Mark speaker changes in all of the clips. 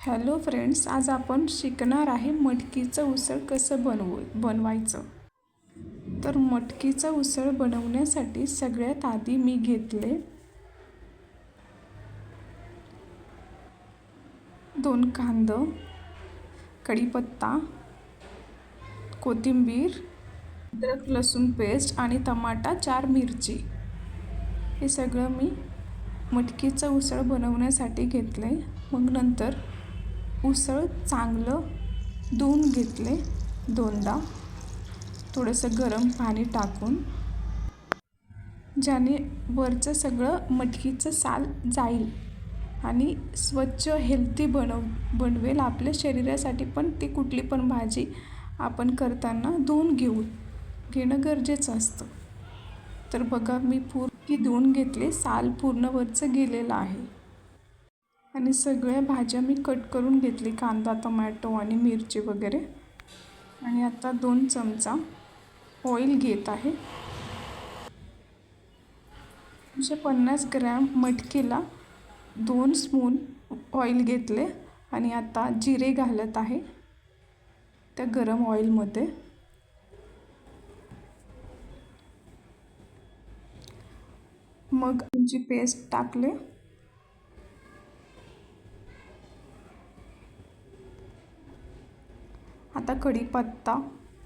Speaker 1: Hello friends, आज आपण शिकणार आहे मटकीचं उसळ कसं बनवायचं. तर मटकीचं उसळ बनवण्यासाठी सगळ्यात आधी मी घेतले 2 कांदा, कढीपत्ता, कोथिंबीर, अद्रक लसूण पेस्ट आणि टमाटा 4 मिरची. हे सगळं मी मटकीचं उसळ बनवण्यासाठी घेतले. मग नंतर उसळ चांगलं धुवून घेतले 2दा, थोडंसं गरम पाणी टाकून, ज्याने वरचं सगळं मटकीचं साल जाईल आणि स्वच्छ हेल्दी बनवेल. आपल्या शरीरासाठी पण ती कुठली पण भाजी आपण करताना धुवून घेणं गरजेचं असतं. तर बघा, मी पूर्ण धुवून घेतले, साल पूर्ण वरचं गेलेलं आहे. आणि सगळ्या भाज्या मी कट करून घेतली, कांदा, टोमॅटो आणि मिरची वगैरे. आणि आता 2 चमचा ऑइल घेत आहे. 250 ग्रॅम मटकीला 2 स्पून ऑइल घेतले. आणि आता जिरे घालत आहे त्या गरम ऑइलमध्ये. मग तुमची पेस्ट टाकले. आता कढीपत्ता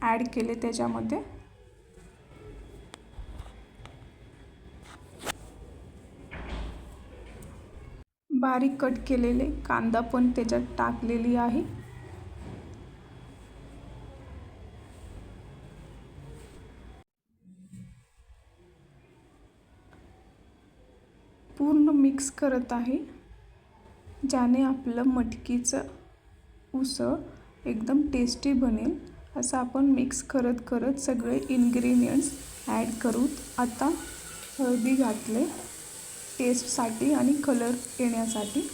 Speaker 1: ॲड केले त्याच्यामध्ये. बारीक कट केलेले कांदा पण त्याच्यात टाकलेली आहे. पूर्ण मिक्स करत आहे, ज्याने आपलं मटकीचं उसळ एकदम टेस्टी बनेल. असं आपण मिक्स करत करत सगळे इन्ग्रेडियंट्स ॲड करू. आता हळदी घातले टेस्टसाठी आणि कलर येण्यासाठी.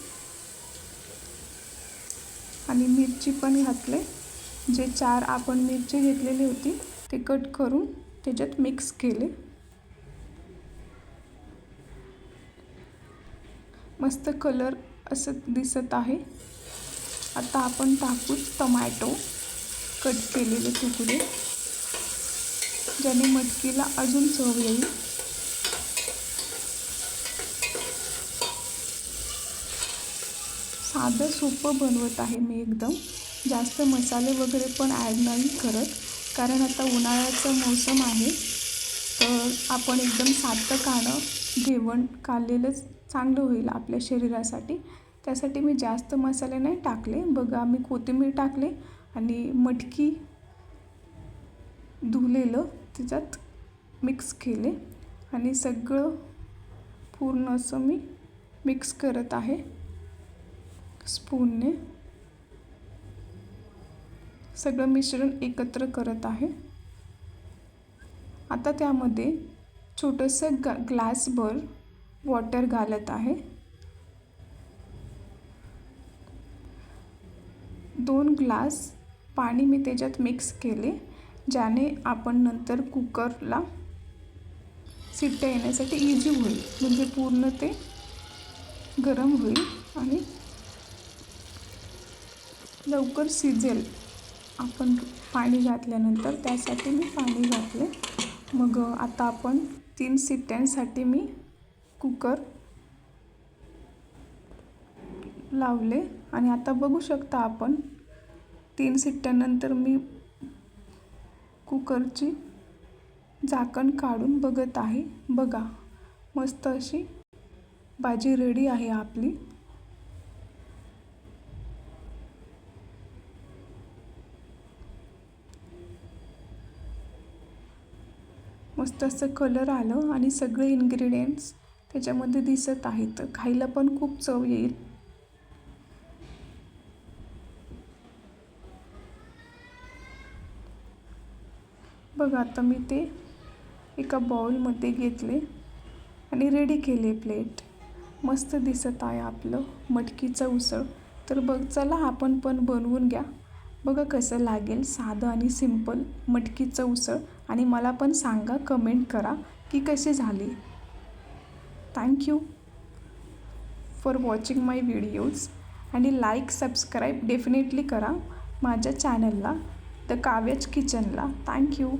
Speaker 1: आणि मिरची पण घातले. जे 4 आपण मिरची घेतलेली होती ते कट करून त्याच्यात मिक्स केले. मस्त कलर असं दिसत आहे. आता आपण टाकू टोमॅटो कट केलेले तुकडे, ज्याने मटकीला अजून चव येईल. साधं सोपं बनवत आहे मी एकदम. जास्त मसाले वगैरे पण ॲड नाही करत, कारण आता उन्हाळ्याचा मौसम आहे. तर आपण एकदम साधं जेवण खाल्लेलंच चांगलं होईल आपल्या शरीरासाठी. त्यासाठी मी जास्त मसाले नाही टाकले. बघा, मी कोथिंबीर टाकले आणि मटकी धुलेलं त्याच्यात मिक्स केले. आणि सगळं पूर्ण असं मी मिक्स करत आहे स्पूनने. सगळं मिश्रण एकत्र करत आहे. आता त्यामध्ये छोटंसं ग्लासभर वॉटर घालत आहे. 2 ग्लास पाणी मी त्याच्यात मिक्स केले, ज्याने आपण नंतर कुकरला शिट्ट्या येण्यासाठी इझी होईल. म्हणजे पूर्ण ते गरम होईल आणि लवकर शिजेल आपण पाणी घातल्यानंतर. त्यासाठी मी पाणी घातले. मग आता आपण 3 शिट्ट्यांसाठी मी कुकर लावले. आणि आता बघू शकता आपण 3 शिट्ट्यानंतर मी कुकरची झाकण काढून बघत आहे. बघा, मस्त अशी भाजी रेडी आहे आपली. मस्त असं कलर आलं आणि सगळे इन्ग्रेडियंट्स त्याच्यामध्ये दिसत आहेत. खायला पण खूप चव येईल. बघा, आता मी ते एका बाउलमध्ये घेतले आणि रेडी केले प्लेट. मस्त दिसत आहे आपलं मटकीचं उसळ. तर चला आपण पण बनवून घ्या. बघा कसं लागेल साधं आणि सिंपल मटकीचं उसळ. आणि मला पण सांगा, कमेंट करा की कशी झाली. Thank you for watching my videos. आणि लाईक सबस्क्राईब डेफिनेटली करा माझ्या चॅनलला द काव्याज किचनला. थँक्यू.